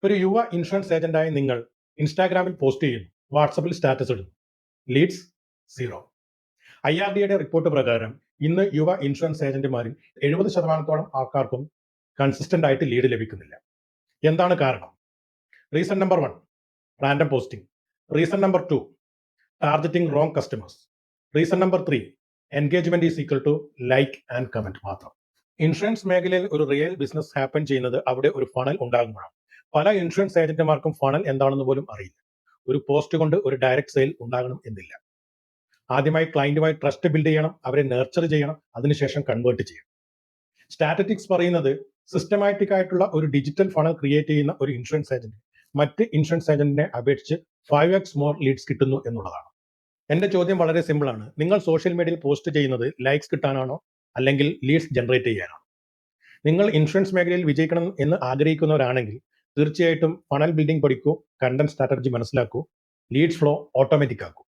ഒരു യുവ ഇൻഷുറൻസ് ഏജന്റായ നിങ്ങൾ ഇൻസ്റ്റാഗ്രാമിൽ പോസ്റ്റ് ചെയ്യുന്നു, വാട്സപ്പിൽ സ്റ്റാറ്റസ് ഇടുന്നു. Leeds zero. IRDയുടെ റിപ്പോർട്ട് പ്രകാരം ഇന്ന് യുവ ഇൻഷുറൻസ് ഏജന്റുമാരിൽ 70% ആൾക്കാർക്കും കൺസിസ്റ്റന്റ് ആയിട്ട് ലീഡ് ലഭിക്കുന്നില്ല. എന്താണ് കാരണം? Reason number 1, random posting. Reason number 2, targeting wrong customers. Reason number 3, engagement is equal to like and comment മാത്രം. ഇൻഷുറൻസ് മേഖലയിൽ ഒരു റിയൽ ബിസിനസ് ഹാപ്പൻ ചെയ്യുന്നത് അവിടെ ഒരു ഫണൽ ഉണ്ടാകുമ്പോഴാണ്. പല ഇൻഷുറൻസ് ഏജന്റുമാർക്കും ഫണൽ എന്താണെന്ന് പോലും അറിയില്ല. ഒരു പോസ്റ്റ് കൊണ്ട് ഒരു ഡയറക്റ്റ് സെയിൽ ഉണ്ടാകണം എന്നില്ല. ആദ്യമായി ക്ലയന്റുമായി ട്രസ്റ്റ് ബിൽഡ് ചെയ്യണം, അവരെ നർച്ചർ ചെയ്യണം, അതിനുശേഷം കൺവേർട്ട് ചെയ്യണം. സ്റ്റാറ്റിസ്റ്റിക്സ് പറയുന്നത് സിസ്റ്റമാറ്റിക് ആയിട്ടുള്ള ഒരു ഡിജിറ്റൽ ഫണൽ ക്രിയേറ്റ് ചെയ്യുന്ന ഒരു ഇൻഷുറൻസ് ഏജന്റ് മറ്റ് ഇൻഷുറൻസ് ഏജന്റിനെ അപേക്ഷിച്ച് 5x മോർ ലീഡ്സ് കിട്ടുന്നു എന്നുള്ളതാണ്. എന്റെ ചോദ്യം വളരെ സിമ്പിൾ ആണ്. നിങ്ങൾ സോഷ്യൽ മീഡിയയിൽ പോസ്റ്റ് ചെയ്യുന്നത് ലൈക്സ് കിട്ടാനാണോ അല്ലെങ്കിൽ ലീഡ്സ് ജനറേറ്റ് ചെയ്യാനാണോ? നിങ്ങൾ ഇൻഷുറൻസ് മേഖലയിൽ വിജയിക്കണം എന്ന് ആഗ്രഹിക്കുന്നവരാണെങ്കിൽ തീർച്ചയായിട്ടും ഫണൽ ബിൽഡിംഗ് പഠിക്കൂ, കണ്ടന്റ് സ്ട്രാറ്റജി മനസ്സിലാക്കൂ, ലീഡ്സ് ഫ്ലോ ഓട്ടോമാറ്റിക് ആക്കൂ.